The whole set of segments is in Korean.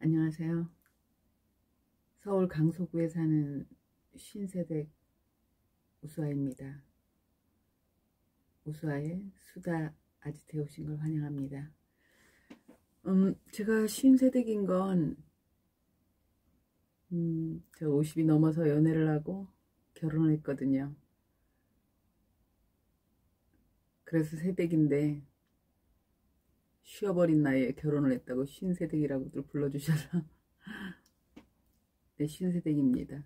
안녕하세요. 서울 강서구에 사는 50세대 우수아입니다. 우수아의 수다 아지트에 오신 걸 환영합니다. 제가 50세대인 건 제가 50이 넘어서 연애를 하고 결혼을 했거든요. 그래서 새댁인데 쉬어버린 나이에 결혼을 했다고 50세대이라고들 불러주셔서 네, 50세대입니다.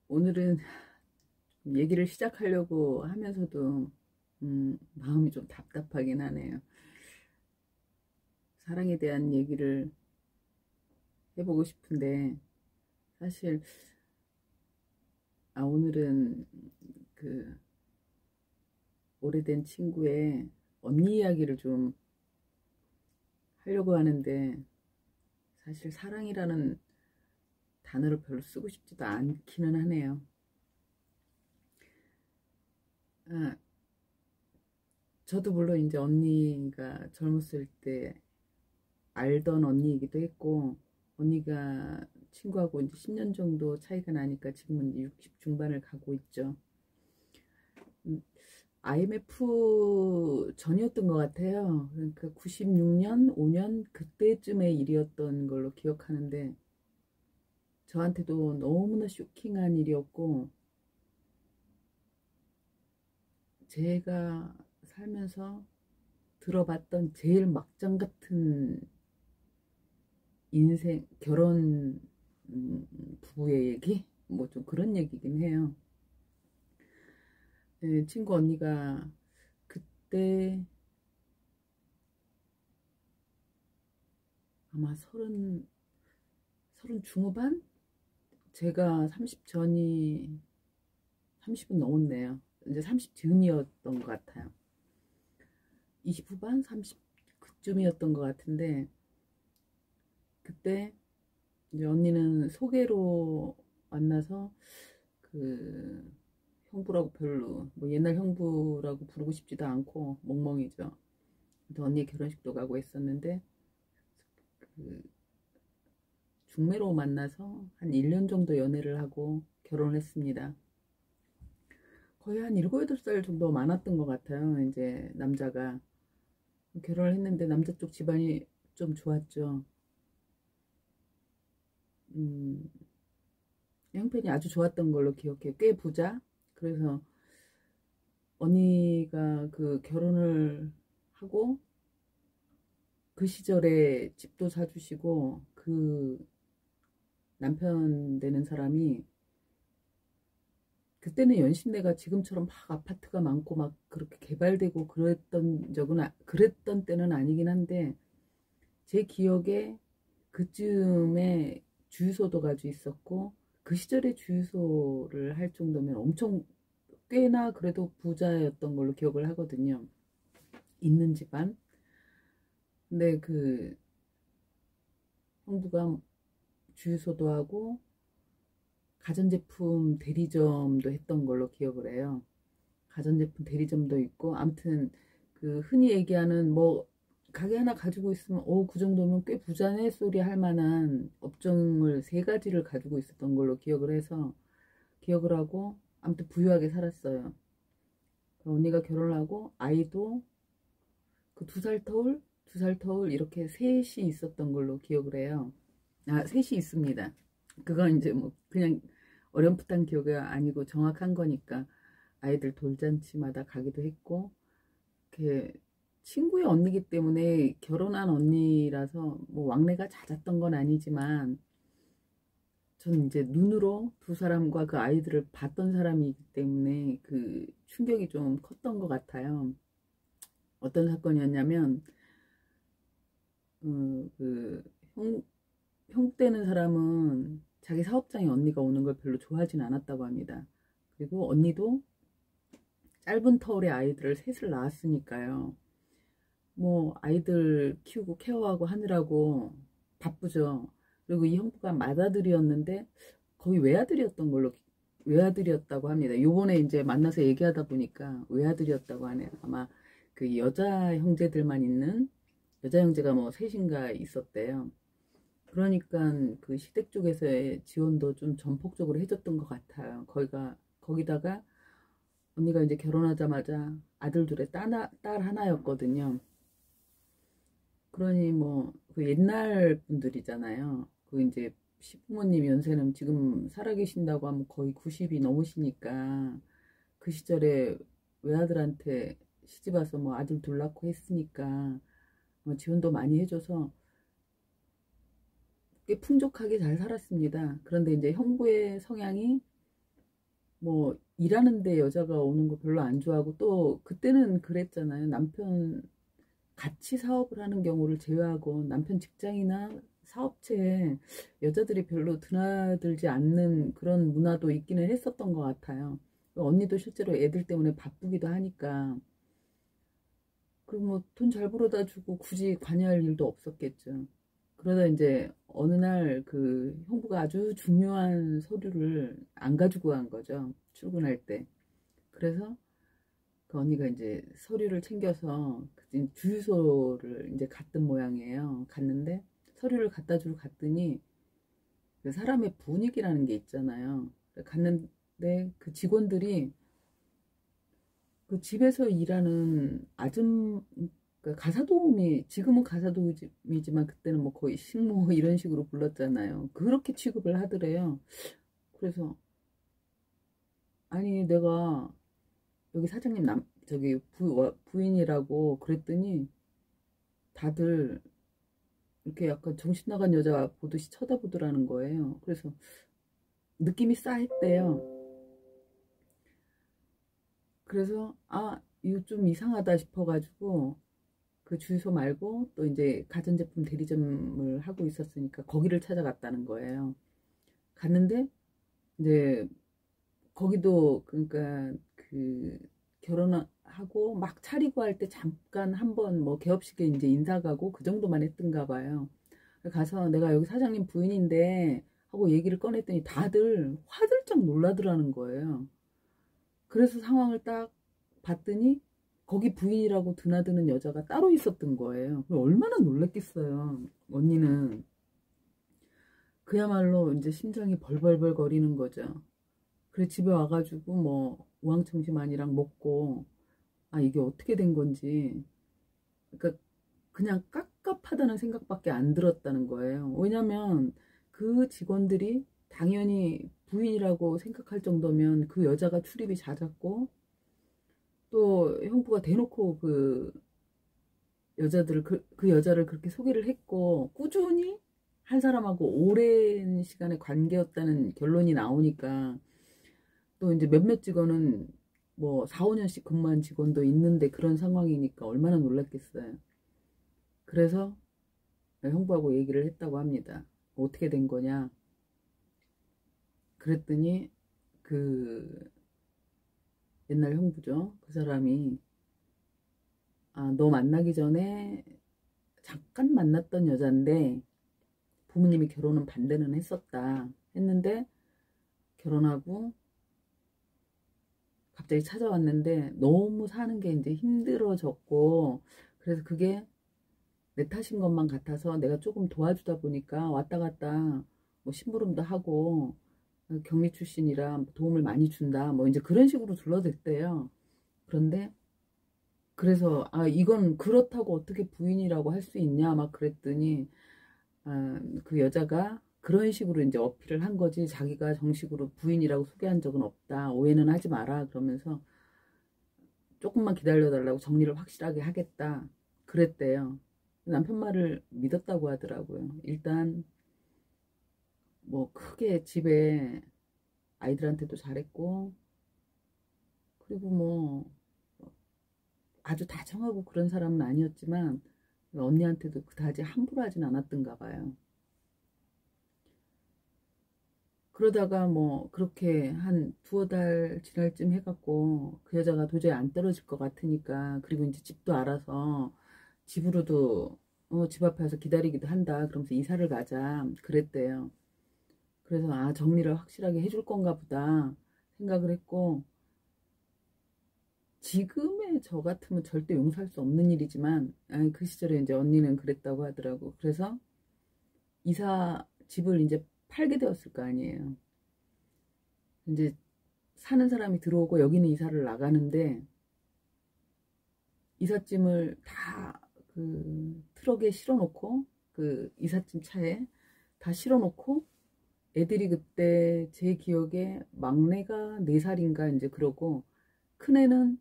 오늘은 얘기를 시작하려고 하면서도 마음이 좀 답답하긴 하네요. 사랑에 대한 얘기를 해보고 싶은데 사실 오늘은 그 오래된 친구의 언니 이야기를 좀 하려고 하는데 사실 사랑이라는 단어를 별로 쓰고 싶지도 않기는 하네요. 저도 물론 이제 언니가 젊었을 때 알던 언니이기도 했고, 언니가 친구하고 이제 10년 정도 차이가 나니까 지금은 이제 60 중반을 가고 있죠. IMF 전이었던 것 같아요. 그러니까 96년, 5년 그때쯤의 일이었던 걸로 기억하는데 저한테도 너무나 쇼킹한 일이었고, 제가 살면서 들어봤던 제일 막장 같은 인생, 결혼, 부부의 얘기? 뭐 좀 그런 얘기긴 해요. 네, 친구 언니가 그때 아마 서른 중후반? 제가 30 전이 30은 넘었네요. 이제 30 즈음이었던 것 같아요. 20 후반? 30 그쯤이었던 것 같은데 그때 이제 언니는 소개로 만나서 그 형부라고 별로 뭐 옛날 형부라고 부르고 싶지도 않고 멍멍이죠. 근데 언니 결혼식도 가고 했었는데 그 중매로 만나서 한 1년 정도 연애를 하고 결혼을 했습니다. 거의 한 7, 8살 정도 많았던 것 같아요. 이제 남자가 결혼을 했는데 남자 쪽 집안이 좀 좋았죠. 형편이 아주 좋았던 걸로 기억해요. 꽤 부자. 그래서 언니가 그 결혼을 하고 그 시절에 집도 사주시고 그 남편 되는 사람이 그때는 연신내가 지금처럼 막 아파트가 많고 막 그렇게 개발되고 그랬던 때는 아니긴 한데 제 기억에 그쯤에 주유소도 가지고 있었고 그 시절에 주유소를 할 정도면 엄청 꽤나 그래도 부자였던 걸로 기억을 하거든요. 있는 집안. 근데 그 형부가 주유소도 하고 가전제품 대리점도 했던 걸로 기억을 해요. 가전제품 대리점도 있고 아무튼 그 흔히 얘기하는 뭐 가게 하나 가지고 있으면 그 정도면 꽤 부자네 소리 할 만한 업종을 3가지를 가지고 있었던 걸로 기억을 해서 기억을 하고 아무튼 부유하게 살았어요. 언니가 결혼하고 아이도 그 2살 터울 이렇게 셋이 있었던 걸로 기억을 해요. 셋이 있습니다. 그건 이제 뭐 그냥 어렴풋한 기억이 아니고 정확한 거니까 아이들 돌잔치마다 가기도 했고 이렇게 친구의 언니기 때문에 결혼한 언니라서 뭐 왕래가 잦았던 건 아니지만 저는 이제 눈으로 2사람과 그 아이들을 봤던 사람이기 때문에 그 충격이 좀 컸던 것 같아요. 어떤 사건이었냐면 그 형 되는 사람은 자기 사업장에 언니가 오는 걸 별로 좋아하진 않았다고 합니다. 그리고 언니도 짧은 터울의 아이들을 셋을 낳았으니까요. 뭐 아이들 키우고 케어하고 하느라고 바쁘죠. 그리고 이 형부가 맏아들이었는데 거의 외아들이었다고 합니다. 요번에 이제 만나서 얘기하다 보니까 외아들이었다고 하네요. 아마 그 여자 형제들만 있는, 여자 형제가 뭐 셋인가 있었대요. 그러니까 그 시댁 쪽에서의 지원도 좀 전폭적으로 해줬던 것 같아요. 거기다가 언니가 이제 결혼하자마자 아들 둘에 딸 하나였거든요. 그러니 뭐 그 옛날 분들이잖아요. 그 이제 시부모님 연세는 지금 살아계신다고 하면 거의 90이 넘으시니까 그 시절에 외아들한테 시집와서 뭐 아들 둘 낳고 했으니까 뭐 지원도 많이 해줘서 꽤 풍족하게 잘 살았습니다. 그런데 이제 형부의 성향이 뭐 일하는데 여자가 오는 거 별로 안 좋아하고, 또 그때는 그랬잖아요. 남편 같이 사업을 하는 경우를 제외하고 남편 직장이나 사업체에 여자들이 별로 드나들지 않는 그런 문화도 있기는 했었던 것 같아요. 언니도 실제로 애들 때문에 바쁘기도 하니까, 그리고 뭐 돈 잘 벌어다 주고 굳이 관여할 일도 없었겠죠. 그러다 이제 어느 날 그 형부가 아주 중요한 서류를 안 가지고 간 거죠. 출근할 때. 그래서 그 언니가 이제 서류를 챙겨서 주유소를 이제 갔던 모양이에요. 갔는데 서류를 갖다 주러 갔더니 그 사람의 분위기라는 게 있잖아요. 갔는데 그 직원들이 그 집에서 일하는 그러니까 가사도우미, 지금은 가사도우미지만 그때는 뭐 거의 식모 이런 식으로 불렀잖아요. 그렇게 취급을 하더래요. 그래서 아니 내가 여기 사장님 저기 부인이라고 그랬더니 다들 이렇게 약간 정신 나간 여자 보듯이 쳐다보더라는 거예요. 그래서 느낌이 싸했대요. 그래서 이거 좀 이상하다 싶어가지고 그 주유소 말고 또 이제 가전제품 대리점을 하고 있었으니까 거기를 찾아갔다는 거예요. 갔는데 이제 거기도 그러니까 그 결혼하고 막 차리고 할 때 잠깐 한번 뭐 개업식에 이제 인사 가고 그 정도만 했던가 봐요. 가서 내가 여기 사장님 부인인데 하고 얘기를 꺼냈더니 다들 화들짝 놀라더라는 거예요. 그래서 상황을 딱 봤더니 거기 부인이라고 드나드는 여자가 따로 있었던 거예요. 얼마나 놀랐겠어요. 언니는 그야말로 이제 심장이 벌벌벌 거리는 거죠. 그래 집에 와가지고 뭐 우황청심환이랑 먹고 이게 어떻게 된 건지, 그러니까 그냥 깝깝하다는 생각밖에 안 들었다는 거예요. 왜냐면 그 직원들이 당연히 부인이라고 생각할 정도면 그 여자가 출입이 잦았고, 또 형부가 대놓고 그 여자를 그렇게 소개를 했고 꾸준히 한 사람하고 오랜 시간의 관계였다는 결론이 나오니까, 또 이제 몇몇 직원은 뭐 4, 5년씩 근무한 직원도 있는데 그런 상황이니까 얼마나 놀랐겠어요. 그래서 형부하고 얘기를 했다고 합니다. 어떻게 된 거냐. 그랬더니 그 옛날 형부죠. 그 사람이 너 만나기 전에 잠깐 만났던 여잔데 부모님이 결혼은 반대는 했는데 결혼하고 갑자기 찾아왔는데 너무 사는 게 이제 힘들어졌고, 그래서 그게 내 탓인 것만 같아서 내가 조금 도와주다 보니까 왔다 갔다 뭐 심부름도 하고 경리 출신이라 도움을 많이 준다 뭐 이제 그런 식으로 둘러댔대요. 그런데 그래서 이건 그렇다고 어떻게 부인이라고 할 수 있냐 막 그랬더니 그 여자가 그런 식으로 이제 어필을 한 거지, 자기가 정식으로 부인이라고 소개한 적은 없다, 오해는 하지 마라 그러면서 조금만 기다려달라고, 정리를 확실하게 하겠다 그랬대요. 남편 말을 믿었다고 하더라고요. 일단 뭐 크게 집에 아이들한테도 잘했고, 그리고 뭐 아주 다정하고 그런 사람은 아니었지만 언니한테도 그다지 함부로 하진 않았던가 봐요. 그러다가 뭐 그렇게 한 두어 달 지날 쯤 해갖고 그 여자가 도저히 안 떨어질 것 같으니까, 그리고 이제 집도 알아서 집으로도 집 앞에 와서 기다리기도 한다 그러면서 이사를 가자 그랬대요. 그래서 정리를 확실하게 해줄 건가 보다 생각을 했고, 지금의 저 같으면 절대 용서할 수 없는 일이지만, 아니, 그 시절에 이제 언니는 그랬다고 하더라고. 그래서 집을 이제 팔게 되었을 거 아니에요. 이제 사는 사람이 들어오고 여기는 이사를 나가는데, 이삿짐을 다 그 트럭에 실어놓고, 그 이삿짐 차에 다 실어놓고, 애들이 그때 제 기억에 막내가 4살인가 이제 그러고, 큰애는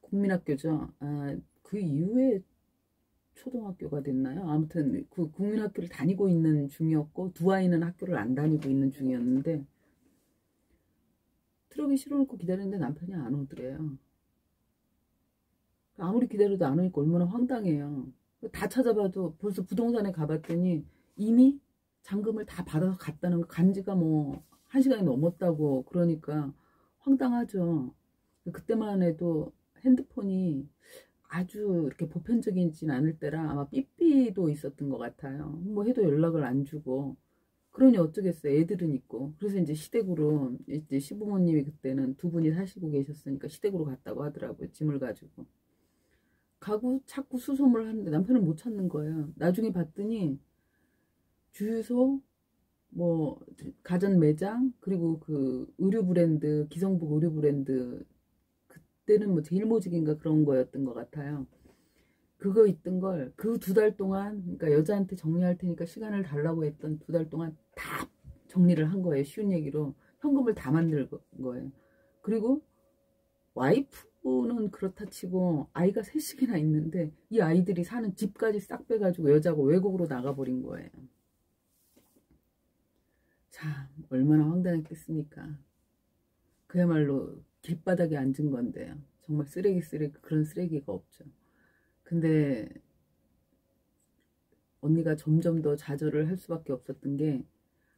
국민학교죠. 아, 그 이후에 초등학교가 됐나요? 아무튼 그 국민학교를 다니고 있는 중이었고, 두 아이는 학교를 안 다니고 있는 중이었는데, 트럭에 실어놓고 기다리는데 남편이 안 오더래요. 아무리 기다려도 안 오니까 얼마나 황당해요. 다 찾아봐도 벌써 부동산에 가봤더니 이미 잔금을 다 받아서 갔다는 거, 간지가 뭐 1시간이 넘었다고. 그러니까 황당하죠. 그때만 해도 핸드폰이 아주 이렇게 보편적이진 않을 때라 아마 삐삐도 있었던 것 같아요. 뭐 해도 연락을 안 주고. 그러니 어쩌겠어요. 애들은 있고. 그래서 이제 시댁으로, 이제 시부모님이 그때는 두 분이 사시고 계셨으니까 시댁으로 갔다고 하더라고요. 짐을 가지고. 가구 찾고 수소문을 하는데 남편을 못 찾는 거예요. 나중에 봤더니 주유소, 뭐 가전 매장, 그리고 그 의류 브랜드, 기성복 의류 브랜드, 그때는 뭐 제일모직인가 그런 거였던 것 같아요. 그거 있던 걸 그 2달 동안, 그러니까 여자한테 정리할 테니까 시간을 달라고 했던 2달 동안 다 정리를 한 거예요. 쉬운 얘기로 현금을 다 만든 거예요. 그리고 와이프는 그렇다 치고 아이가 3씩이나 있는데 이 아이들이 사는 집까지 싹 빼가지고 여자가 외국으로 나가버린 거예요. 자, 얼마나 황당했겠습니까. 그야말로 길바닥에 앉은 건데요. 정말 쓰레기 그런 쓰레기가 없죠. 근데 언니가 점점 더 좌절을 할 수밖에 없었던 게,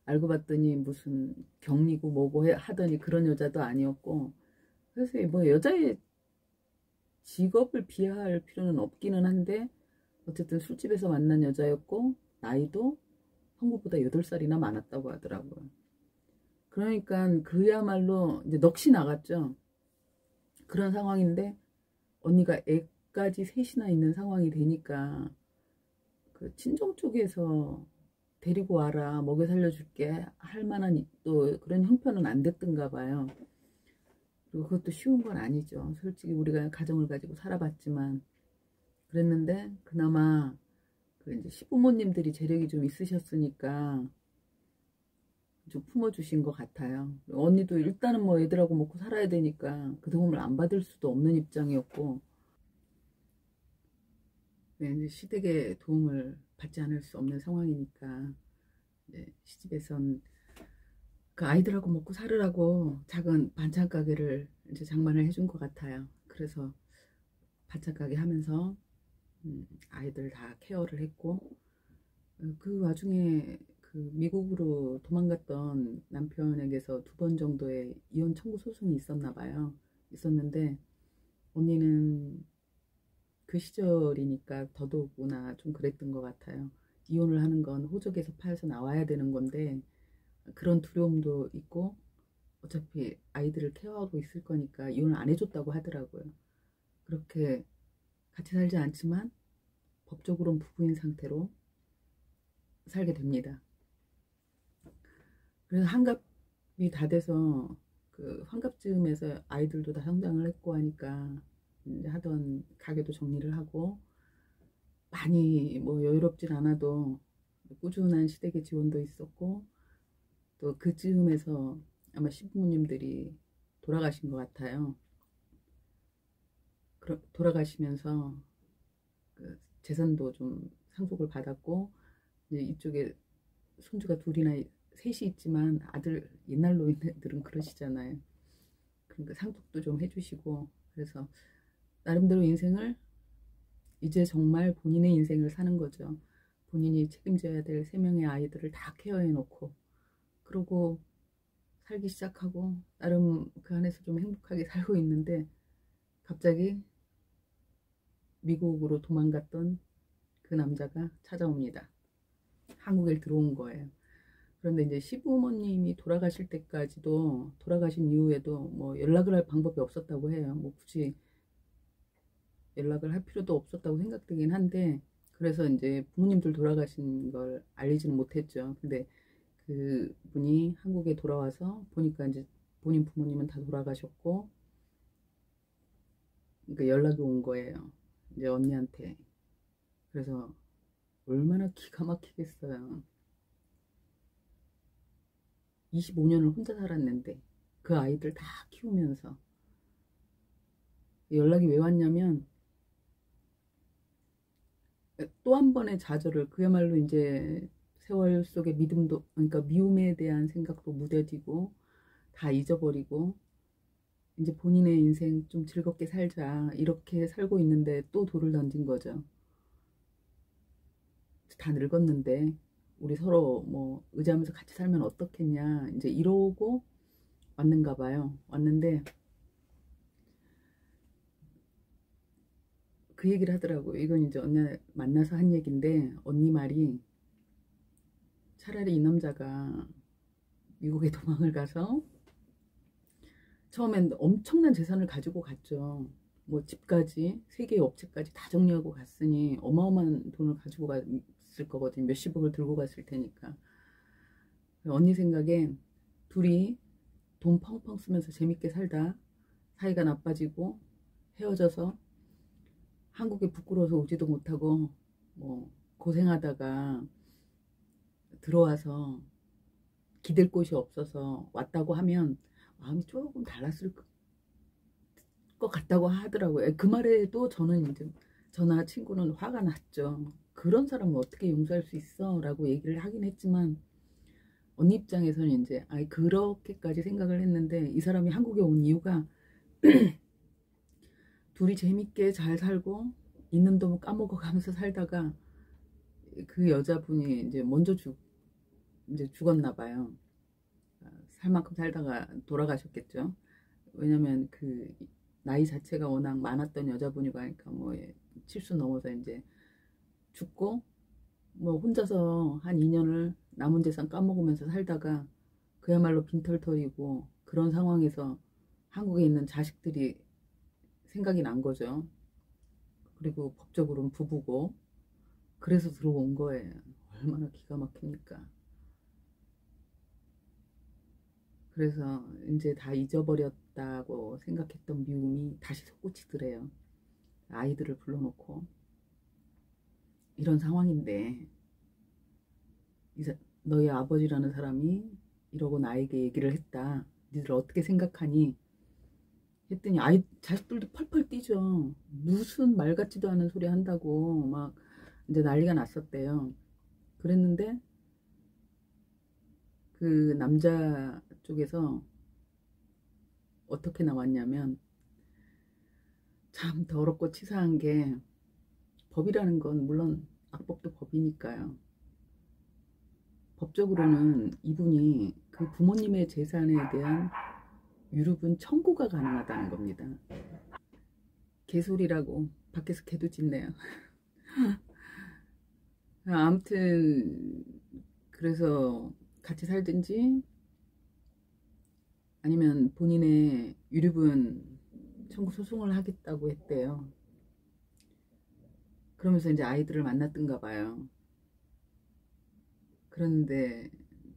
알고 봤더니 무슨 격리고 뭐고 하더니 그런 여자도 아니었고, 그래서 뭐 여자의 직업을 비하할 필요는 없기는 한데 어쨌든 술집에서 만난 여자였고 나이도 한국보다 8살이나 많았다고 하더라고요. 그러니까 그야말로 이제 넋이 나갔죠. 그런 상황인데 언니가 애까지 3이나 있는 상황이 되니까 그 친정 쪽에서 데리고 와라, 먹여 살려줄게 할 만한 또 그런 형편은 안 됐던가 봐요. 그리고 그것도 쉬운 건 아니죠. 솔직히 우리가 가정을 가지고 살아봤지만. 그랬는데 그나마 그 이제 시부모님들이 재력이 좀 있으셨으니까 좀 품어주신 것 같아요. 언니도 일단은 뭐 애들하고 먹고 살아야 되니까 그 도움을 안 받을 수도 없는 입장이었고, 네, 이제 시댁의 도움을 받지 않을 수 없는 상황이니까 시집에선 그 아이들하고 먹고 살으라고 작은 반찬 가게를 이제 장만을 해준 것 같아요. 그래서 반찬 가게 하면서 아이들 다 케어를 했고, 그 와중에 그 미국으로 도망갔던 남편에게서 2번 정도의 이혼 청구 소송이 있었나 봐요. 있었는데 언니는 그 시절이니까 더더구나 좀 그랬던 것 같아요. 이혼을 하는 건 호적에서 파여서 나와야 되는 건데 그런 두려움도 있고, 어차피 아이들을 케어하고 있을 거니까 이혼을 안 해줬다고 하더라고요. 그렇게 같이 살지 않지만 법적으로는 부부인 상태로 살게 됩니다. 그래서 환갑이 다 돼서 그 환갑쯤에서 아이들도 다 성장을 했고 하니까 이제 하던 가게도 정리를 하고, 많이 뭐 여유롭진 않아도 꾸준한 시댁의 지원도 있었고, 또 그쯤에서 아마 시부모님들이 돌아가신 것 같아요. 돌아가시면서 그 재산도 좀 상속을 받았고, 이제 이쪽에 손주가 2이나 3이 있지만 아들, 옛날 노인들은 그러시잖아요. 그러니까 상속도 좀 해주시고, 그래서 나름대로 인생을, 이제 정말 본인의 인생을 사는 거죠. 본인이 책임져야 될 3명의 아이들을 다 케어해 놓고 그러고 살기 시작하고 나름 그 안에서 좀 행복하게 살고 있는데, 갑자기 미국으로 도망갔던 그 남자가 찾아옵니다. 한국에 들어온 거예요. 그런데 이제 시부모님이 돌아가실 때까지도, 돌아가신 이후에도 뭐 연락을 할 방법이 없었다고 해요. 뭐 굳이 연락을 할 필요도 없었다고 생각되긴 한데, 그래서 이제 부모님들 돌아가신 걸 알리지는 못했죠. 근데 그 분이 한국에 돌아와서 보니까 이제 본인 부모님은 다 돌아가셨고, 그러니까 연락이 온 거예요. 이제 언니한테. 그래서 얼마나 기가 막히겠어요. 25년을 혼자 살았는데 그 아이들 다 키우면서 연락이 왜 왔냐면, 또 한 번의 좌절을, 그야말로 이제 세월 속의 믿음도, 그러니까 미움에 대한 생각도 무뎌지고 다 잊어버리고 이제 본인의 인생 좀 즐겁게 살자 이렇게 살고 있는데 또 돌을 던진 거죠. 다 늙었는데 우리 서로 뭐 의지하면서 같이 살면 어떻겠냐 이제 이러고 왔는가 봐요. 왔는데 그 얘기를 하더라고요. 이건 이제 언니 만나서 한 얘기인데, 언니 말이 차라리 이 남자가 미국에 도망을 가서 처음엔 엄청난 재산을 가지고 갔죠. 뭐 집까지, 세 개의 업체까지 다 정리하고 갔으니 어마어마한 돈을 가지고 갔을 거거든요. 몇십억을 들고 갔을 테니까. 언니 생각엔 둘이 돈 펑펑 쓰면서 재밌게 살다 사이가 나빠지고 헤어져서 한국에 부끄러워서 오지도 못하고 뭐 고생하다가 들어와서 기댈 곳이 없어서 왔다고 하면 마음이 조금 달랐을 것 같다고 하더라고요. 그 말에도 저는 이제 저나 친구는 화가 났죠. 그런 사람을 어떻게 용서할 수 있어? 라고 얘기를 하긴 했지만, 언니 입장에서는 이제 그렇게까지 생각을 했는데, 이 사람이 한국에 온 이유가 둘이 재밌게 잘 살고 있는 돈 까먹어 가면서 살다가 그 여자분이 이제 먼저 이제 죽었나 봐요. 살 만큼 살다가 돌아가셨겠죠. 왜냐면 그 나이 자체가 워낙 많았던 여자분이고 하니까 뭐 70 넘어서 이제 죽고, 뭐 혼자서 한 2년을 남은 재산 까먹으면서 살다가 그야말로 빈털터리고 그런 상황에서 한국에 있는 자식들이 생각이 난 거죠. 그리고 법적으로는 부부고, 그래서 들어온 거예요. 얼마나 기가 막힙니까. 그래서 이제 다 잊어버렸다고 생각했던 미움이 다시 솟구치더래요. 아이들을 불러놓고. 이런 상황인데 너희 아버지라는 사람이 이러고 나에게 얘기를 했다. 니들 어떻게 생각하니? 했더니 자식들도 펄펄 뛰죠. 무슨 말 같지도 않은 소리 한다고 막 이제 난리가 났었대요. 그랬는데 그 남자 쪽에서 어떻게 나왔냐면, 참 더럽고 치사한 게, 법이라는 건 물론 악법도 법이니까요. 법적으로는 이분이 그 부모님의 재산에 대한 유류분 청구가 가능하다는 겁니다. 개소리라고 밖에서 개도 짖네요. 아무튼 그래서 같이 살든지 아니면 본인의 유류분 청구 소송을 하겠다고 했대요. 그러면서 이제 아이들을 만났던가 봐요. 그런데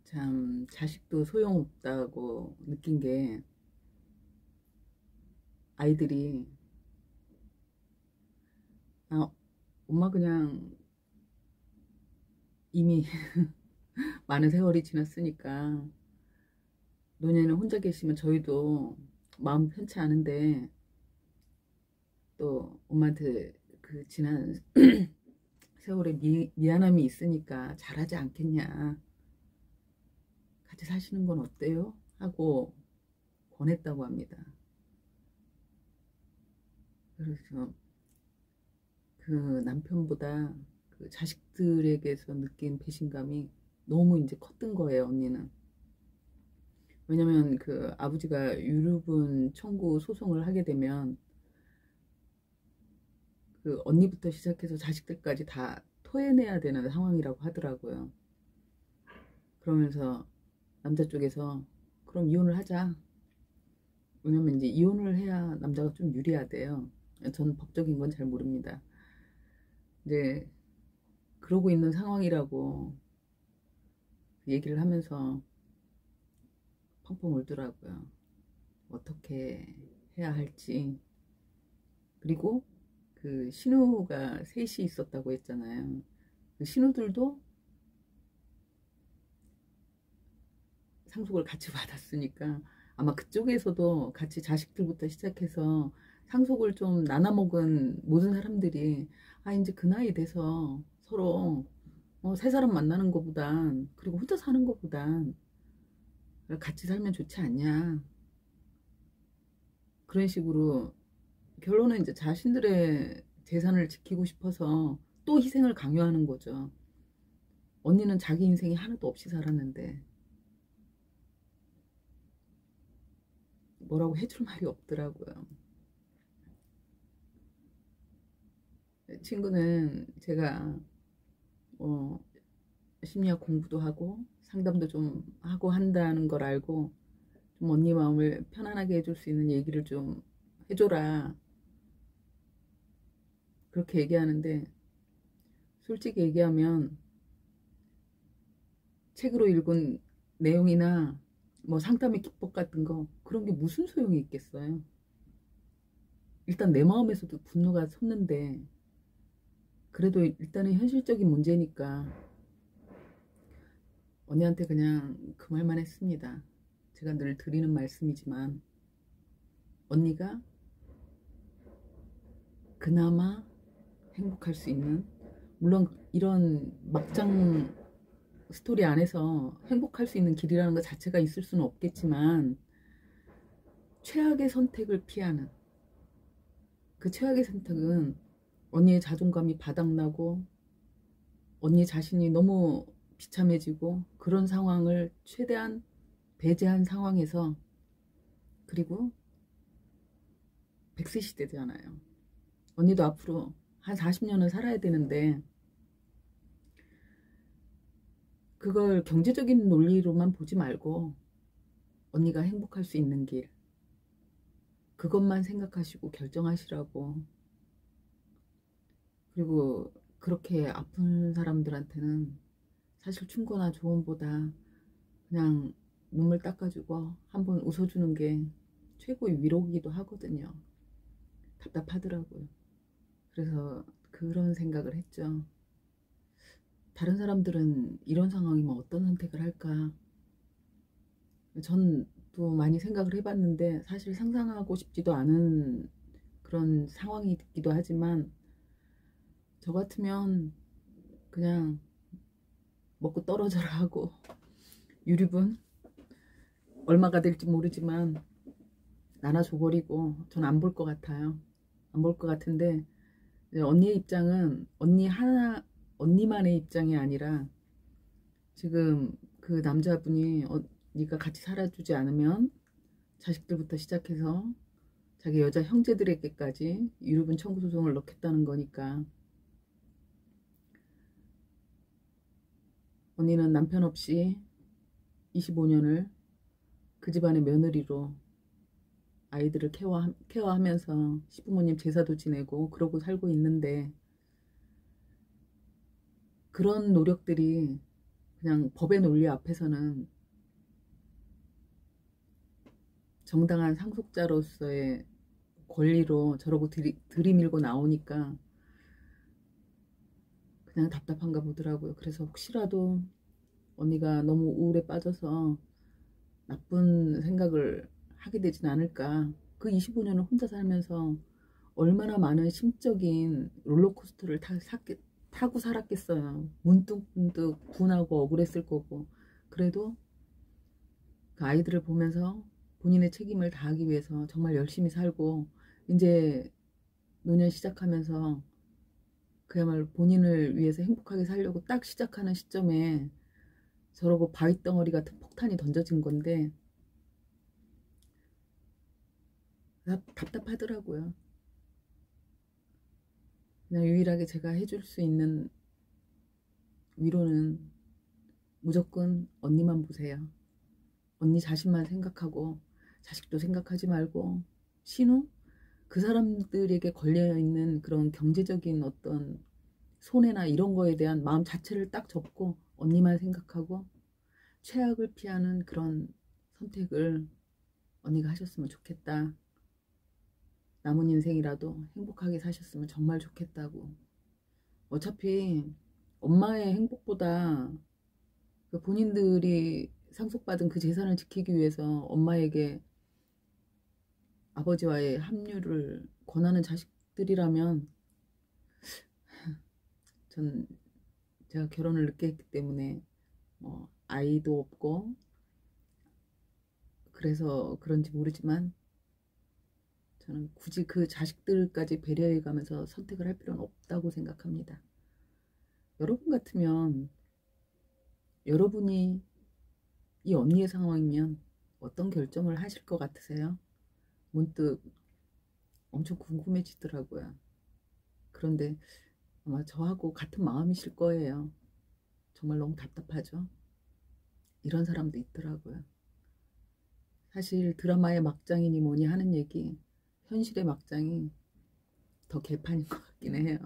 참 자식도 소용없다고 느낀 게, 아이들이 엄마 그냥 이미 많은 세월이 지났으니까 노년에 혼자 계시면 저희도 마음 편치 않은데, 또 엄마한테 그 지난 세월에 미안함이 있으니까 잘하지 않겠냐, 같이 사시는 건 어때요? 하고 권했다고 합니다. 그래서 그 남편보다 그 자식들에게서 느낀 배신감이 너무 이제 컸던 거예요, 언니는. 왜냐면 그 아버지가 유류분 청구 소송을 하게 되면 그 언니부터 시작해서 자식들까지 다 토해내야 되는 상황이라고 하더라고요. 그러면서 남자 쪽에서 그럼 이혼을 하자. 왜냐면 이제 이혼을 해야 남자가 좀 유리하대요. 저는 법적인 건 잘 모릅니다. 이제 그러고 있는 상황이라고 얘기를 하면서 펑펑 울더라고요. 어떻게 해야 할지. 그리고 그 신우가 셋이 있었다고 했잖아요. 그 신우들도 상속을 같이 받았으니까 아마 그쪽에서도 같이 자식들부터 시작해서 상속을 좀 나눠 먹은 모든 사람들이 아 이제 그 나이 돼서 서로 세 사람 만나는 것보단 그리고 혼자 사는 것보단 같이 살면 좋지 않냐 그런 식으로 결론은 이제 자신들의 재산을 지키고 싶어서 또 희생을 강요하는 거죠. 언니는 자기 인생이 하나도 없이 살았는데 뭐라고 해줄 말이 없더라고요. 친구는 제가 심리학 공부도 하고 상담도 좀 하고 한다는 걸 알고 좀 언니 마음을 편안하게 해줄 수 있는 얘기를 좀 해줘라 그렇게 얘기하는데 솔직히 얘기하면 책으로 읽은 내용이나 뭐 상담의 기법 같은 거 그런 게 무슨 소용이 있겠어요. 일단 내 마음에서도 분노가 솟는데 그래도 일단은 현실적인 문제니까 언니한테 그냥 그 말만 했습니다. 제가 늘 드리는 말씀이지만 언니가 그나마 행복할 수 있는 물론 이런 막장 스토리 안에서 행복할 수 있는 길이라는 것 자체가 있을 수는 없겠지만 최악의 선택을 피하는 그 최악의 선택은 언니의 자존감이 바닥나고 언니 자신이 너무 비참해지고 그런 상황을 최대한 배제한 상황에서 그리고 100세 시대잖아요. 언니도 앞으로 한 40년은 살아야 되는데 그걸 경제적인 논리로만 보지 말고 언니가 행복할 수 있는 길 그것만 생각하시고 결정하시라고. 그리고 그렇게 아픈 사람들한테는 사실 충고나 조언보다 그냥 눈물 닦아주고 한번 웃어주는 게 최고의 위로기도 하거든요. 답답하더라고요. 그래서 그런 생각을 했죠. 다른 사람들은 이런 상황이면 어떤 선택을 할까? 전 또 많이 생각을 해봤는데 사실 상상하고 싶지도 않은 그런 상황이기도 하지만 저 같으면 그냥 먹고 떨어져라 하고 유류분 얼마가 될지 모르지만 나눠줘버리고 전 안 볼 것 같아요. 안 볼 것 같은데 언니의 입장은 언니만의 입장이 아니라 지금 그 남자분이 네가 같이 살아주지 않으면 자식들부터 시작해서 자기 여자 형제들에게까지 유류분 청구 소송을 넣겠다는 거니까 언니는 남편 없이 25년을 그 집안의 며느리로 아이들을 케어하면서 시부모님 제사도 지내고 그러고 살고 있는데 그런 노력들이 그냥 법의 논리 앞에서는 정당한 상속자로서의 권리로 저러고 들이밀고 나오니까 그냥 답답한가 보더라고요. 그래서 혹시라도 언니가 너무 우울에 빠져서 나쁜 생각을 하게 되진 않을까. 그 25년을 혼자 살면서 얼마나 많은 심적인 롤러코스터를 타고 살았겠어요. 문득문득 분하고 억울했을 거고. 그래도 그 아이들을 보면서 본인의 책임을 다하기 위해서 정말 열심히 살고 이제 노년 시작하면서 그야말로 본인을 위해서 행복하게 살려고 딱 시작하는 시점에 저러고 바위덩어리 같은 폭탄이 던져진 건데 답답하더라고요. 그냥 유일하게 제가 해줄 수 있는 위로는 무조건 언니만 보세요. 언니 자신만 생각하고 자식도 생각하지 말고 신우? 그 사람들에게 걸려있는 그런 경제적인 어떤 손해나 이런 거에 대한 마음 자체를 딱 접고 언니만 생각하고 최악을 피하는 그런 선택을 언니가 하셨으면 좋겠다. 남은 인생이라도 행복하게 사셨으면 정말 좋겠다고. 어차피 엄마의 행복보다 그 본인들이 상속받은 그 재산을 지키기 위해서 엄마에게 아버지와의 합류를 권하는 자식들이라면 전 제가 결혼을 늦게 했기 때문에 아이도 없고 그래서 그런지 모르지만 저는 굳이 그 자식들까지 배려해 가면서 선택을 할 필요는 없다고 생각합니다. 여러분 같으면 여러분이 이 언니의 상황이면 어떤 결정을 하실 것 같으세요? 문득 엄청 궁금해지더라고요. 그런데 아마 저하고 같은 마음이실 거예요. 정말 너무 답답하죠? 이런 사람도 있더라고요. 사실 드라마의 막장이니 뭐니 하는 얘기, 현실의 막장이 더 개판인 것 같긴 해요.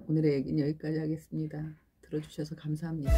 오늘의 얘기는 여기까지 하겠습니다. 들어주셔서 감사합니다.